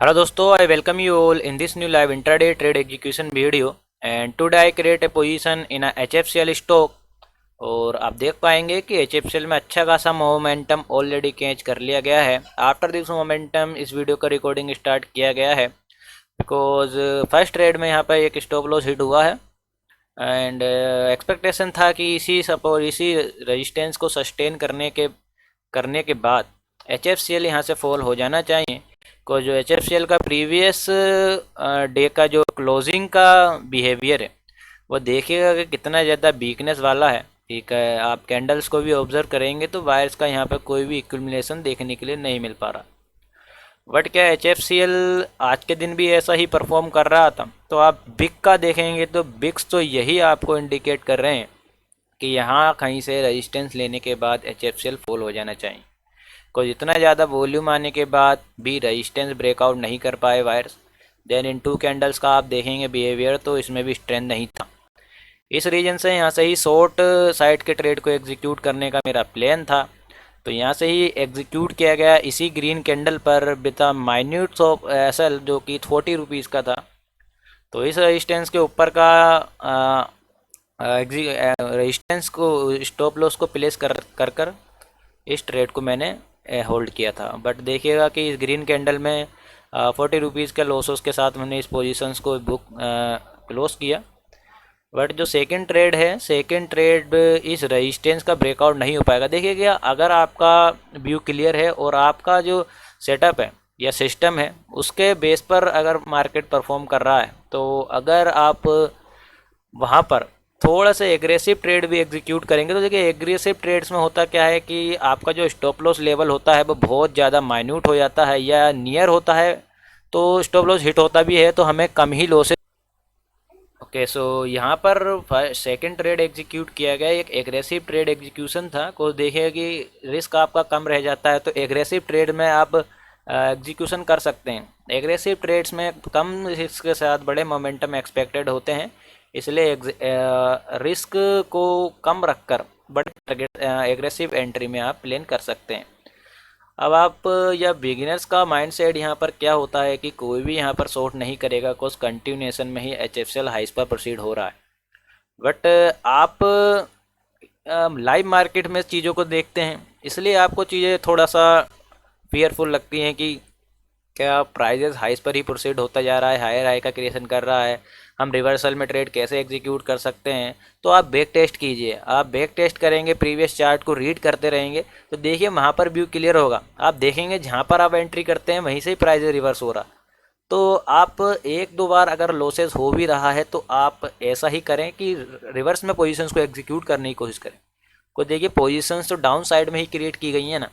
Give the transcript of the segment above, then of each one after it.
Hello दोस्तों, I welcome you all in this new live intraday trade execution video and today I create a position in a HFCL stock। और आप देख पाएंगे कि HFCL में अच्छा खासा मोमेंटम ऑलरेडी कैच कर लिया गया है। आफ्टर दिस मोमेंटम इस वीडियो का रिकॉर्डिंग स्टार्ट किया गया है बिकॉज फर्स्ट ट्रेड में यहाँ पर एक स्टॉप लॉस हिट हुआ है एंड एक्सपेक्टेशन था कि इसी रेजिस्टेंस को सस्टेन करने के बाद HFCL यहाँ से फॉल हो जाना चाहिए। को जो HFCL का प्रीवियस डे का जो क्लोजिंग का बिहेवियर है वो देखिएगा कि कितना ज़्यादा वीकनेस वाला है। ठीक है, आप कैंडल्स को भी ऑब्जर्व करेंगे तो वायर्स का यहाँ पर कोई भी इक्विमुलेशन देखने के लिए नहीं मिल पा रहा। बट क्या HFCL आज के दिन भी ऐसा ही परफॉर्म कर रहा था। तो आप बिग का देखेंगे तो बिग्स तो यही आपको इंडिकेट कर रहे हैं कि यहाँ कहीं से रेजिस्टेंस लेने के बाद HFCL फॉल हो जाना चाहिए। को इतना ज़्यादा वॉल्यूम आने के बाद भी रेजिस्टेंस ब्रेकआउट नहीं कर पाए buyers. Then in two candles का आप देखेंगे बिहेवियर तो इसमें भी स्ट्रेंथ नहीं था। इस रीजन से यहाँ से ही शॉर्ट साइड के ट्रेड को एग्जीक्यूट करने का मेरा प्लान था। तो यहाँ से ही एग्जीक्यूट किया गया इसी ग्रीन कैंडल पर विद माइन्यूट ऑफ एसएल जो कि 40 रुपीज़ का था। तो इस रेजिस्टेंस के ऊपर का रेजिस्टेंस को स्टॉप लॉस को प्लेस कर इस ट्रेड को मैंने होल्ड किया था। बट देखिएगा कि इस ग्रीन कैंडल में 40 रुपीज़ के लॉसेस के साथ मैंने इस पोजीशंस को बुक क्लोज किया। बट जो सेकंड ट्रेड है, सेकंड ट्रेड इस रेजिस्टेंस का ब्रेकआउट नहीं हो पाएगा। देखिएगा अगर आपका व्यू क्लियर है और आपका जो सेटअप है या सिस्टम है उसके बेस पर अगर मार्केट परफॉर्म कर रहा है तो अगर आप वहाँ पर थोड़ा सा एग्रेसिव ट्रेड भी एग्जीक्यूट करेंगे तो देखिए एग्रेसिव ट्रेड्स में होता क्या है कि आपका जो स्टॉप लॉस लेवल होता है वो बहुत ज़्यादा माइन्यूट हो जाता है या नियर होता है। तो स्टॉप लॉस हिट होता भी है तो हमें कम ही लॉसेस। ओके, सो यहाँ पर सेकंड ट्रेड एग्जीक्यूट किया गया, एक एग्रेसिव ट्रेड एग्जीक्यूशन था। को देखिए कि रिस्क आपका कम रह जाता है तो एग्रेसिव ट्रेड में आप एग्जीक्यूशन कर सकते हैं। एग्रेसिव ट्रेड्स में कम रिस्क के साथ बड़े मोमेंटम एक्सपेक्टेड होते हैं, इसलिए रिस्क को कम रखकर बड़े टारगेट एग्रेसिव एंट्री में आप प्लान कर सकते हैं। अब आप या बिगिनर्स का माइंडसेट यहाँ पर क्या होता है कि कोई भी यहाँ पर शॉर्ट नहीं करेगा बिकॉज कंटिन्यूएशन में ही HFCL हाइस पर प्रोसीड हो रहा है। बट आप लाइव मार्केट में चीज़ों को देखते हैं इसलिए आपको चीज़ें थोड़ा सा फियरफुल लगती हैं कि क्या प्राइजेस हाइस पर ही प्रोसीड होता जा रहा है, हायर हाई का क्रिएशन कर रहा है, हम रिवर्सल में ट्रेड कैसे एग्जीक्यूट कर सकते हैं। तो आप बैक टेस्ट कीजिए, आप बैक टेस्ट करेंगे, प्रीवियस चार्ट को रीड करते रहेंगे तो देखिए वहाँ पर व्यू क्लियर होगा। आप देखेंगे जहाँ पर आप एंट्री करते हैं वहीं से ही प्राइस रिवर्स हो रहा। तो आप एक दो बार अगर लॉसेस हो भी रहा है तो आप ऐसा ही करें कि रिवर्स में पोजीशंस को एग्जीक्यूट करने की कोशिश करें। को देखिए पोजीशंस तो डाउन साइड में ही क्रिएट की गई हैं ना।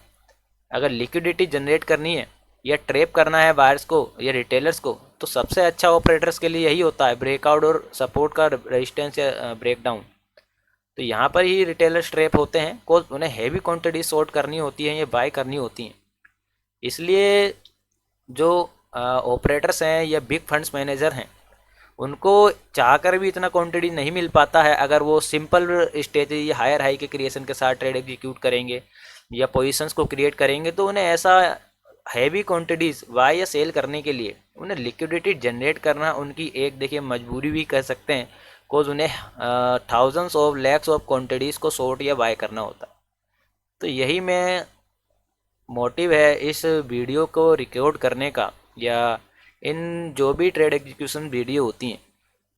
अगर लिक्विडिटी जनरेट करनी है या ट्रैप करना है बायर्स को या रिटेलर्स को तो सबसे अच्छा ऑपरेटर्स के लिए यही होता है ब्रेकआउट और सपोर्ट का रेजिस्टेंस या ब्रेकडाउन। तो यहाँ पर ही रिटेलर्स ट्रैप होते हैं बिकॉज उन्हें हैवी क्वांटिटी शॉर्ट करनी होती है या बाय करनी होती हैं। इसलिए जो ऑपरेटर्स हैं या बिग फंड्स मैनेजर हैं उनको चाहकर भी इतना क्वांटिटी नहीं मिल पाता है। अगर वो सिंपल स्टेज या हायर हाई के क्रिएशन के साथ ट्रेड एग्जीक्यूट करेंगे या पोजीशंस को क्रिएट करेंगे तो उन्हें ऐसा हैवी क्वांटिटीज़ बाय या सेल करने के लिए उन्हें लिक्विडिटी जनरेट करना उनकी एक देखिए मजबूरी भी कह सकते हैं बिकॉज उन्हें thousands of lakhs of quantities को शॉर्ट या बाय करना होता है। तो यही मैं मोटिव है इस वीडियो को रिकॉर्ड करने का या इन जो भी ट्रेड एग्जीक्यूशन वीडियो होती हैं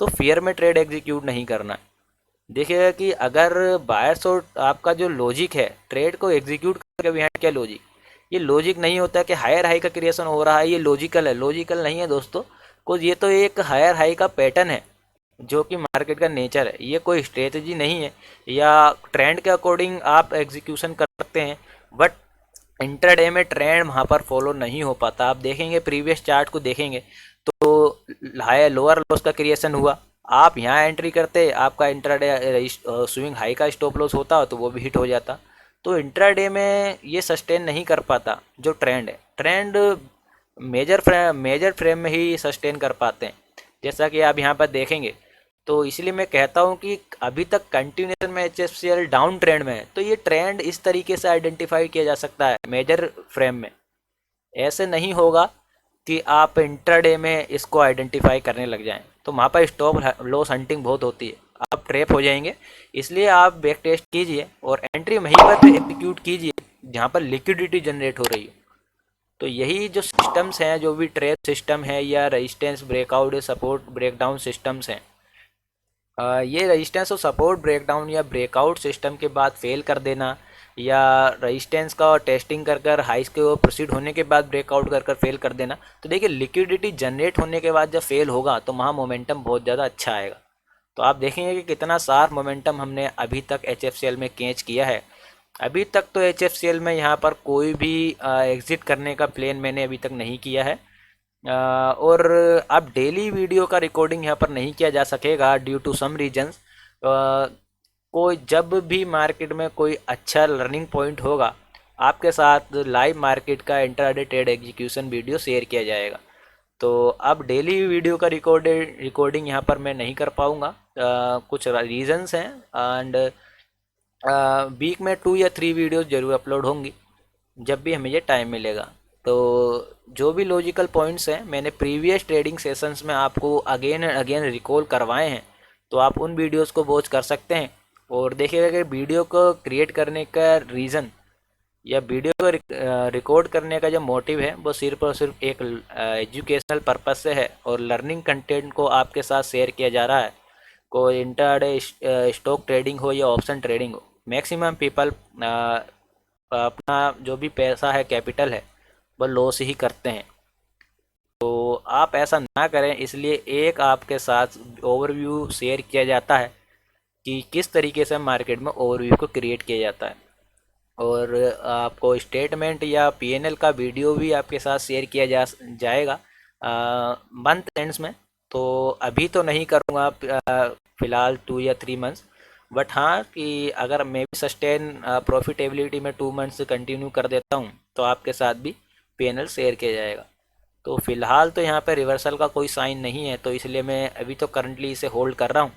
तो फियर में ट्रेड एग्जीक्यूट नहीं करना है। देखिएगा कि अगर बायर्स और आपका जो लॉजिक है ट्रेड को एग्जीक्यूट करके बिहाइंड क्या लॉजिक, ये लॉजिक नहीं होता कि हायर हाई का क्रिएशन हो रहा है ये लॉजिकल है, लॉजिकल नहीं है दोस्तों। कुछ ये तो एक हायर हाई का पैटर्न है जो कि मार्केट का नेचर है, ये कोई स्ट्रेटजी नहीं है या ट्रेंड के अकॉर्डिंग आप एग्जीक्यूशन कर सकते हैं। बट इंट्राडे में ट्रेंड वहाँ पर फॉलो नहीं हो पाता। आप देखेंगे प्रीवियस चार्ट को देखेंगे तो हाई लोअर लॉस का क्रिएशन हुआ, आप यहाँ एंट्री करते आपका इंट्राडे स्विंग हाई का स्टॉप लॉस होता तो वो भी हिट हो जाता। तो इंट्राडे में ये सस्टेन नहीं कर पाता जो ट्रेंड है। ट्रेंड मेजर फ्रेम में ही सस्टेन कर पाते हैं जैसा कि आप यहाँ पर देखेंगे। तो इसलिए मैं कहता हूँ कि अभी तक कंटिन्यूएशन में HFCL डाउन ट्रेंड में है तो ये ट्रेंड इस तरीके से आइडेंटिफाई किया जा सकता है मेजर फ्रेम में। ऐसे नहीं होगा कि आप इंट्राडे में इसको आइडेंटिफाई करने लग जाएं, तो वहाँ पर स्टॉप लॉस हंटिंग बहुत होती है, आप ट्रैप हो जाएंगे। इसलिए आप बैक टेस्ट कीजिए और एंट्री वहीं पर एग्जीक्यूट कीजिए जहाँ पर लिक्विडिटी जनरेट हो रही है। तो यही जो सिस्टम्स हैं, जो भी ट्रैप सिस्टम है या resistance breakout support breakdown systems हैं, ये रेजिस्टेंस और सपोर्ट ब्रेकडाउन या ब्रेकआउट सिस्टम के बाद फेल कर देना, या रेजिस्टेंस का टेस्टिंग कर कर हाइस के वो प्रोसीड होने के बाद ब्रेकआउट कर कर फेल कर देना, तो देखिए लिक्विडिटी जनरेट होने के बाद जब फेल होगा तो वहाँ मोमेंटम बहुत ज़्यादा अच्छा आएगा। तो आप देखेंगे कि कितना शार्प मोमेंटम हमने अभी तक एच एफ सी एल में कैच किया है। अभी तक तो एच एफ सी एल में यहाँ पर कोई भी एग्ज़िट करने का प्लान मैंने अभी तक नहीं किया है। और अब डेली वीडियो का रिकॉर्डिंग यहाँ पर नहीं किया जा सकेगा ड्यू टू सम रीजंस। कोई जब भी मार्केट में कोई अच्छा लर्निंग पॉइंट होगा, आपके साथ लाइव मार्केट का intraday trade execution video share किया जाएगा। तो अब डेली वीडियो का रिकॉर्डिंग यहाँ पर मैं नहीं कर पाऊँगा, कुछ रीजंस हैं। एंड वीक में 2 या 3 वीडियोस जरूर अपलोड होंगी जब भी हमें ये टाइम मिलेगा। तो जो भी लॉजिकल पॉइंट्स हैं मैंने प्रीवियस ट्रेडिंग सेशंस में आपको अगेन एंड अगेन रिकॉल करवाए हैं, तो आप उन वीडियोस को वॉच कर सकते हैं। और देखिएगा कि वीडियो को क्रिएट करने का रीज़न या वीडियो को रिकॉर्ड करने का जो मोटिव है वो सिर्फ और सिर्फ एक एजुकेशनल पर्पस से है, और लर्निंग कंटेंट को आपके साथ शेयर किया जा रहा है। कोई इंट्राडे स्टॉक ट्रेडिंग हो या ऑप्शन ट्रेडिंग हो, मैक्सिमम पीपल अपना जो भी पैसा है, कैपिटल है, वो लॉस ही करते हैं। तो आप ऐसा ना करें, इसलिए एक आपके साथ ओवरव्यू शेयर किया जाता है कि किस तरीके से मार्केट में ओवरव्यू को क्रिएट किया जाता है। और आपको स्टेटमेंट या पीएनएल का वीडियो भी आपके साथ शेयर किया जाएगा मंथ एंड्स में। तो अभी तो नहीं करूँगा फ़िलहाल 2 या 3 मंथ्स, बट हाँ कि अगर मैं भी सस्टेन प्रॉफिटेबिलिटी में 2 मंथ्स कंटिन्यू कर देता हूँ तो आपके साथ भी पीएनएल शेयर किया जाएगा। तो फ़िलहाल तो यहाँ पे रिवर्सल का कोई साइन नहीं है, तो इसलिए मैं अभी तो करंटली इसे होल्ड कर रहा हूँ।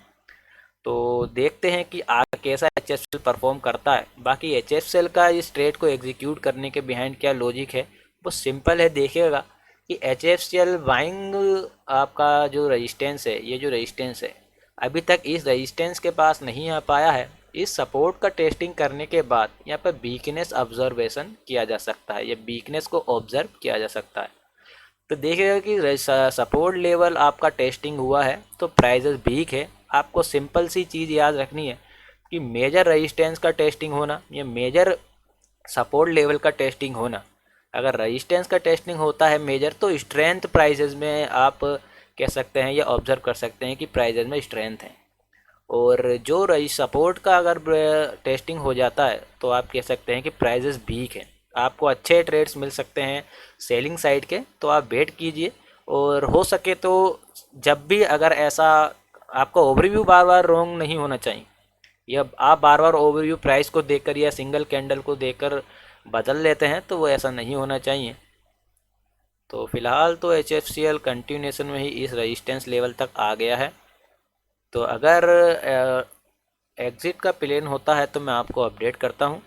तो देखते हैं कि आगे कैसा H F C L perform करता है। बाकी एच एफ सी एल का इस ट्रेड को एग्जीक्यूट करने के बिहाइंड क्या लॉजिक है वो सिंपल है। देखिएगा कि H F C L buying आपका जो रेजिस्टेंस है, ये जो रेजिस्टेंस है अभी तक इस रेजिस्टेंस के पास नहीं आ पाया है। इस सपोर्ट का टेस्टिंग करने के बाद यहाँ पर वीकनेस ऑब्जर्वेशन किया जा सकता है, या वीकनेस को ऑब्जर्व किया जा सकता है। तो देखिएगा कि सपोर्ट लेवल आपका टेस्टिंग हुआ है तो प्राइजेस वीक है। आपको सिंपल सी चीज़ याद रखनी है कि मेजर रेजिस्टेंस का टेस्टिंग होना या मेजर सपोर्ट लेवल का टेस्टिंग होना, अगर रेजिस्टेंस का टेस्टिंग होता है मेजर, तो स्ट्रेंथ प्राइजेस में आप कह सकते हैं या ऑब्जर्व कर सकते हैं कि प्राइजेस में स्ट्रेंथ है। और जो रही सपोर्ट का अगर टेस्टिंग हो जाता है तो आप कह सकते हैं कि प्राइजेस वीक है। आपको अच्छे ट्रेड्स मिल सकते हैं सेलिंग साइड के, तो आप वेट कीजिए। और हो सके तो जब भी अगर ऐसा आपका ओवरव्यू बार बार रॉन्ग नहीं होना चाहिए, या आप बार बार ओवरव्यू प्राइस को देखकर या सिंगल कैंडल को देखकर बदल लेते हैं, तो वो ऐसा नहीं होना चाहिए। तो फिलहाल तो H F C L continuation में ही इस रेजिस्टेंस लेवल तक आ गया है। तो अगर एग्ज़िट का प्लान होता है तो मैं आपको अपडेट करता हूँ।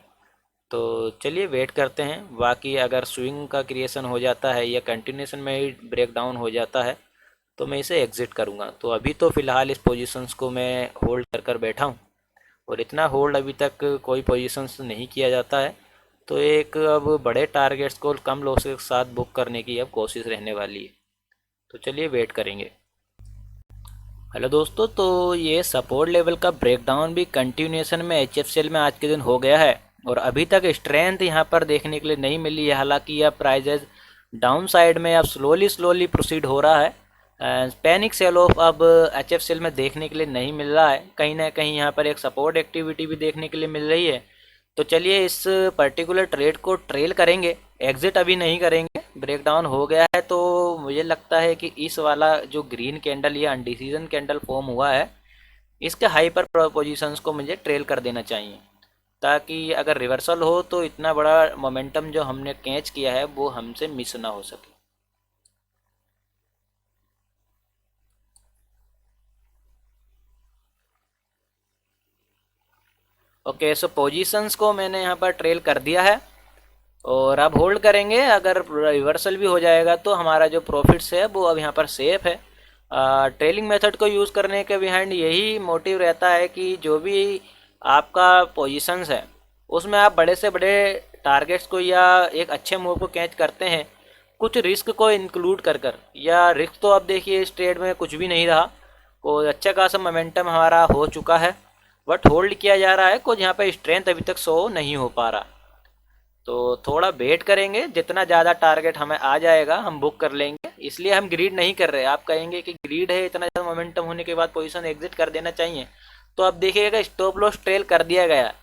तो चलिए वेट करते हैं। बाकी अगर स्विंग का क्रिएशन हो जाता है या कंटिन्यूएशन में ही ब्रेक डाउन हो जाता है तो मैं इसे एग्ज़िट करूँगा। तो अभी तो फ़िलहाल इस पोजीशंस को मैं होल्ड कर कर बैठा हूँ, और इतना होल्ड अभी तक कोई पोजीशंस नहीं किया जाता है। तो एक अब बड़े टारगेट्स को कम लॉसेस के साथ बुक करने की अब कोशिश रहने वाली है। तो चलिए वेट करेंगे। हेलो दोस्तों, तो ये सपोर्ट लेवल का ब्रेकडाउन भी कंटिन्यूएशन में एच एफ सी एल में आज के दिन हो गया है, और अभी तक स्ट्रेंथ यहाँ पर देखने के लिए नहीं मिली है। हालांकि यह प्राइजेज डाउन साइड में अब स्लोली स्लोली प्रोसीड हो रहा है। पैनिक सेल ऑफ अब एच एफ सी एल में देखने के लिए नहीं मिल रहा है। कहीं ना कहीं यहाँ पर एक सपोर्ट एक्टिविटी भी देखने के लिए मिल रही है। तो चलिए इस पर्टिकुलर ट्रेड को ट्रेल करेंगे, एग्जिट अभी नहीं करेंगे। ब्रेकडाउन हो गया है तो मुझे लगता है कि इस वाला जो ग्रीन कैंडल या अनडिसीजन कैंडल फॉर्म हुआ है, इसके हाइपर पोजीशंस को मुझे ट्रेल कर देना चाहिए, ताकि अगर रिवर्सल हो तो इतना बड़ा मोमेंटम जो हमने कैच किया है वो हमसे मिस ना हो सके। ओके, सो पोजीशंस को मैंने यहाँ पर ट्रेल कर दिया है। और अब होल्ड करेंगे, अगर रिवर्सल भी हो जाएगा तो हमारा जो प्रॉफिट्स है वो अब यहाँ पर सेफ है। ट्रेलिंग मेथड को यूज़ करने के बिहाइंड यही मोटिव रहता है कि जो भी आपका पोजीशंस है उसमें आप बड़े से बड़े टारगेट्स को या एक अच्छे मूव को कैच करते हैं, कुछ रिस्क को इंक्लूड कर कर। या रिस्क तो अब देखिए इस ट्रेड में कुछ भी नहीं रहा, कोई अच्छा खासा मोमेंटम हमारा हो चुका है, बट होल्ड किया जा रहा है, कुछ यहाँ पे स्ट्रेंथ अभी तक शो नहीं हो पा रहा। तो थोड़ा वेट करेंगे, जितना ज़्यादा टारगेट हमें आ जाएगा हम बुक कर लेंगे। इसलिए हम ग्रीड नहीं कर रहे। आप कहेंगे कि ग्रीड है, इतना ज़्यादा मोमेंटम होने के बाद पोजीशन एग्जिट कर देना चाहिए, तो अब देखिएगा स्टॉप लॉस ट्रेल कर दिया गया।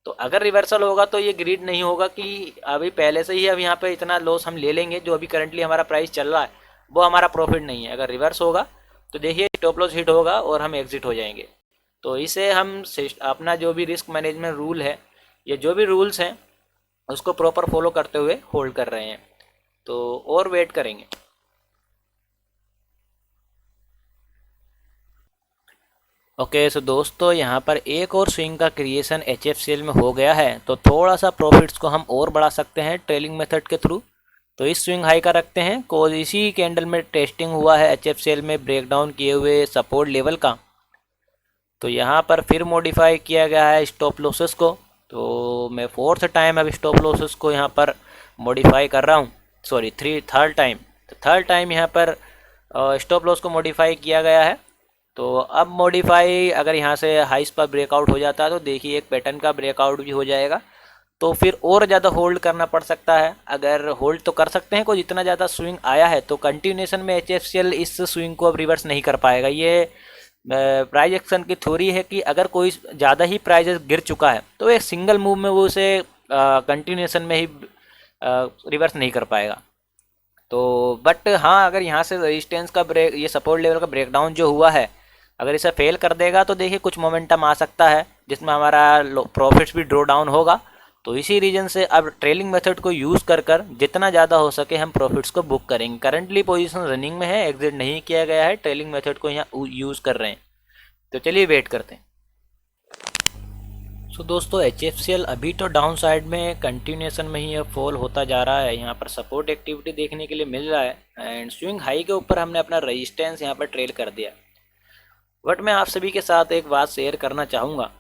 तो अगर रिवर्सल होगा तो ये ग्रीड नहीं होगा कि अभी पहले से ही अब यहाँ पे इतना लॉस हम ले लेंगे, जो अभी करंटली हमारा प्राइस चल रहा है वो हमारा प्रॉफिट नहीं है। अगर रिवर्स होगा तो देखिए स्टॉप लॉस हिट होगा और हम एग्जिट हो जाएंगे। तो इसे हम अपना जो भी रिस्क मैनेजमेंट रूल है, ये जो भी रूल्स हैं उसको प्रॉपर फॉलो करते हुए होल्ड कर रहे हैं। तो और वेट करेंगे। ओके सो दोस्तों, यहाँ पर एक और स्विंग का क्रिएशन HFCL में हो गया है, तो थोड़ा सा प्रॉफिट्स को हम और बढ़ा सकते हैं ट्रेलिंग मेथड के थ्रू। तो इस स्विंग हाई का रखते हैं, कोज इसी कैंडल में टेस्टिंग हुआ है HFCL में ब्रेकडाउन किए हुए सपोर्ट लेवल का। तो यहाँ पर फिर मॉडिफाई किया गया है स्टॉप लॉसेस को। तो मैं फोर्थ टाइम अब स्टॉप लॉसेस को यहाँ पर मॉडिफाई कर रहा हूँ, सॉरी थर्ड टाइम। तो थर्ड टाइम यहाँ पर स्टॉप लॉस को मॉडिफाई किया गया है। तो अब मॉडिफाई अगर यहाँ से हाइस पर ब्रेकआउट हो जाता है तो देखिए एक पैटर्न का ब्रेकआउट भी हो जाएगा, तो फिर और ज़्यादा होल्ड करना पड़ सकता है। अगर होल्ड तो कर सकते हैं, को जितना ज़्यादा स्विंग आया है तो कंटिन्यूएशन में HFCL इस स्विंग को अब रिवर्स नहीं कर पाएगा। ये प्राइज एक्शन की थ्योरी है कि अगर कोई ज़्यादा ही प्राइजेस गिर चुका है तो एक सिंगल मूव में वो उसे कंटिन्यूएशन में ही रिवर्स नहीं कर पाएगा। तो बट हाँ, अगर यहाँ से रेजिस्टेंस का ब्रेक, ये सपोर्ट लेवल का ब्रेकडाउन जो हुआ है, अगर इसे फेल कर देगा तो देखिए कुछ मोमेंटम आ सकता है जिसमें हमारा प्रॉफिट्स भी ड्रॉ डाउन होगा। तो इसी रीजन से अब ट्रेलिंग मेथड को यूज़ कर कर जितना ज़्यादा हो सके हम प्रॉफिट्स को बुक करेंगे। करंटली पोजीशन रनिंग में है, एग्जिट नहीं किया गया है, ट्रेलिंग मेथड को यहाँ यूज़ कर रहे हैं। तो चलिए वेट करते हैं। सो दोस्तों, HFCL अभी तो डाउन साइड में कंटिन्यूएशन में ही अब फॉल होता जा रहा है। यहाँ पर सपोर्ट एक्टिविटी देखने के लिए मिल रहा है एंड स्विंग हाई के ऊपर हमने अपना रेजिस्टेंस यहाँ पर ट्रेल कर दिया। बट मैं आप सभी के साथ एक बात शेयर करना चाहूँगा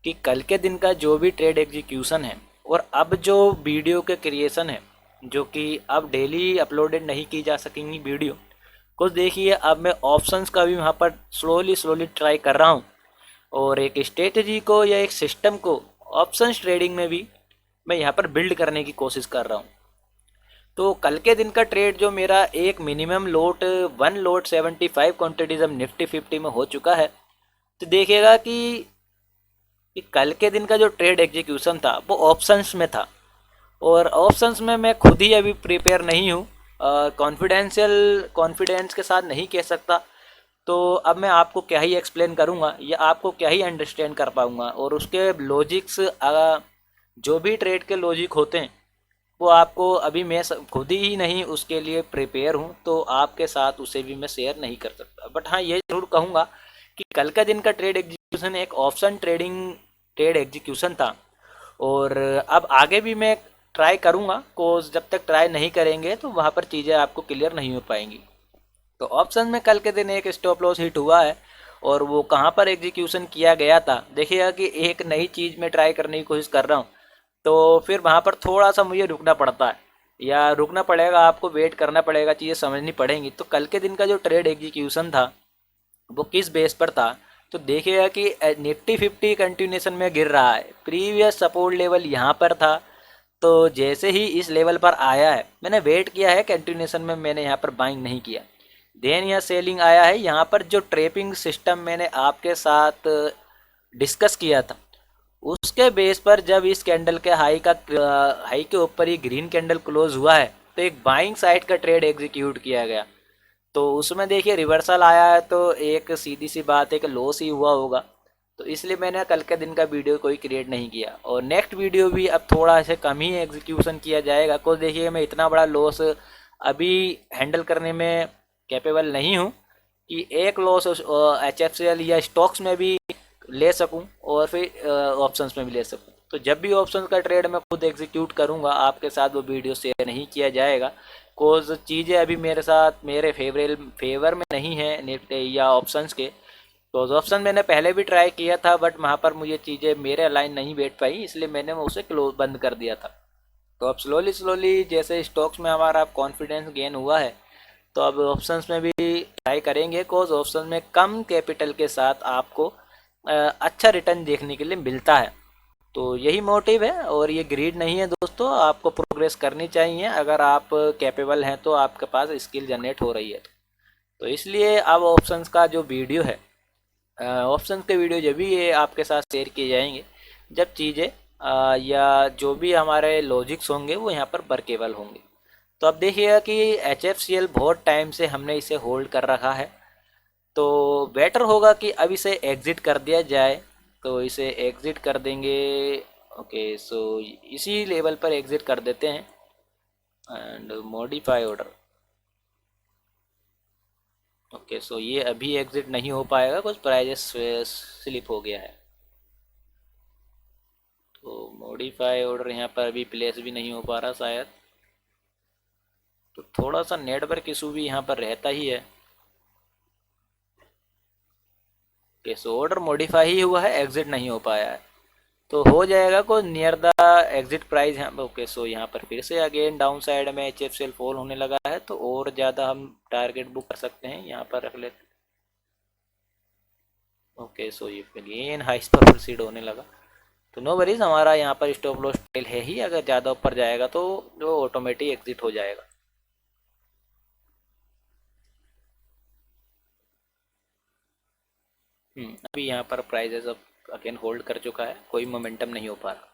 कि कल के दिन का जो भी ट्रेड एग्जीक्यूशन है और अब जो वीडियो के क्रिएशन है, जो कि अब डेली अपलोडेड नहीं की जा सकेंगी वीडियो, कुछ देखिए अब मैं ऑप्शंस का भी वहाँ पर स्लोली ट्राई कर रहा हूँ और एक स्ट्रेटजी को या एक सिस्टम को ऑप्शंस ट्रेडिंग में भी मैं यहाँ पर बिल्ड करने की कोशिश कर रहा हूँ। तो कल के दिन का ट्रेड जो मेरा एक मिनिमम लोट 1 लोट 75 क्वांटिटीज निफ्टी 50 में हो चुका है। तो देखिएगा कि कल के दिन का जो ट्रेड एग्जीक्यूशन था वो ऑप्शंस में था और ऑप्शंस में मैं खुद ही अभी प्रिपेयर नहीं हूँ, कॉन्फिडेंस के साथ नहीं कह सकता। तो अब मैं आपको क्या ही एक्सप्लेन करूँगा या आपको क्या ही अंडरस्टैंड कर पाऊँगा, और उसके लॉजिक्स जो भी ट्रेड के लॉजिक होते हैं वो आपको अभी मैं खुद ही नहीं उसके लिए प्रिपेयर हूँ, तो आपके साथ उसे भी मैं शेयर नहीं कर सकता। बट हाँ, ये ज़रूर कहूँगा कि कल का दिन का ट्रेड एग्जीक्यूशन एक ऑप्शन ट्रेड एग्जीक्यूशन था और अब आगे भी मैं ट्राई करूँगा, कोज जब तक ट्राई नहीं करेंगे तो वहाँ पर चीज़ें आपको क्लियर नहीं हो पाएंगी। तो ऑप्शन में कल के दिन एक स्टॉप लॉस हिट हुआ है और वो कहाँ पर एग्जीक्यूशन किया गया था, देखिएगा कि एक नई चीज़ में ट्राई करने की कोशिश कर रहा हूँ तो फिर वहाँ पर थोड़ा सा मुझे रुकना पड़ता है या रुकना पड़ेगा, आपको वेट करना पड़ेगा, चीज़ें समझनी पड़ेंगी। तो कल के दिन का जो ट्रेड एग्जीक्यूशन था वो किस बेस पर था, तो देखिएगा कि निफ्टी 50 कंटिन्यूएशन में गिर रहा है, प्रीवियस सपोर्ट लेवल यहाँ पर था। तो जैसे ही इस लेवल पर आया है मैंने वेट किया है, कंटिन्यूएशन में मैंने यहाँ पर बाइंग नहीं किया। देन यहाँ सेलिंग आया है, यहाँ पर जो ट्रेपिंग सिस्टम मैंने आपके साथ डिस्कस किया था उसके बेस पर जब इस कैंडल के हाई के ऊपर ही ग्रीन कैंडल क्लोज हुआ है तो एक बाइंग साइड का ट्रेड एग्जीक्यूट किया गया। तो उसमें देखिए रिवर्सल आया है, तो एक सीधी सी बात है कि लॉस ही हुआ होगा। तो इसलिए मैंने कल के दिन का वीडियो कोई क्रिएट नहीं किया और नेक्स्ट वीडियो भी अब थोड़ा ऐसे कम ही एग्जीक्यूशन किया जाएगा। कुछ देखिए मैं इतना बड़ा लॉस अभी हैंडल करने में कैपेबल नहीं हूँ कि एक लॉस HFCL या स्टॉक्स में भी ले सकूं और फिर ऑप्शंस में भी ले सकूं। तो जब भी ऑप्शन का ट्रेड मैं खुद एग्जीक्यूट करूँगा आपके साथ वो वीडियो शेयर नहीं किया जाएगा, कोज चीज़ें अभी मेरे साथ मेरे फेवर में नहीं है निफ्टी या ऑप्शंस के। तो ऑप्शन मैंने पहले भी ट्राई किया था बट वहाँ पर मुझे चीज़ें मेरे अलाइन नहीं बैठ पाई, इसलिए मैंने उसे क्लोज बंद कर दिया था। तो अब स्लोली स्लोली जैसे स्टॉक्स में हमारा कॉन्फिडेंस गेन हुआ है, तो अब ऑप्शंस में भी ट्राई करेंगे, कोज ऑप्शन में कम कैपिटल के साथ आपको अच्छा रिटर्न देखने के लिए मिलता है। तो यही मोटिव है और ये ग्रीड नहीं है दोस्तों, आपको प्रोग्रेस करनी चाहिए। अगर आप कैपेबल हैं तो आपके पास स्किल जनरेट हो रही है तो इसलिए अब ऑप्शंस का जो वीडियो है, ऑप्शंस के वीडियो जब भी ये आपके साथ शेयर किए जाएंगे जब चीज़ें या जो भी हमारे लॉजिक्स होंगे वो यहाँ पर वर्केबल होंगे। तो अब देखिएगा कि HFCL बहुत टाइम से हमने इसे होल्ड कर रखा है, तो बेटर होगा कि अब इसे एग्ज़िट कर दिया जाए। तो इसे एग्ज़िट कर देंगे। ओके, सो इसी लेवल पर एग्ज़िट कर देते हैं एंड मॉडिफाई ऑर्डर। ओके, सो ये अभी एग्ज़िट नहीं हो पाएगा, कुछ प्राइजेस स्लिप हो गया है। तो मॉडिफाई ऑर्डर यहाँ पर अभी प्लेस भी नहीं हो पा रहा शायद, तो थोड़ा सा नेटवर्क इशू भी यहाँ पर रहता ही है। ओके, सो ऑर्डर मॉडिफाई ही हुआ है, एग्ज़िट नहीं हो पाया है, तो हो जाएगा को नियर द एग्जिट प्राइस यहाँ। ओके, सो यहाँ पर फिर से अगेन डाउन साइड में HFCL फॉल होने लगा है, तो और ज़्यादा हम टारगेट बुक कर सकते हैं, यहाँ पर रख लेते। ओके, सो ये अगेन हाइस पर प्रोसीड होने लगा, तो नो वरीज, हमारा यहाँ पर स्टॉप लॉस टेल है ही, अगर ज़्यादा ऊपर जाएगा तो जो ऑटोमेटिक एग्जिट हो जाएगा। अभी यहाँ पर प्राइजेस अब अगेन होल्ड कर चुका है, कोई मोमेंटम नहीं हो पा रहा।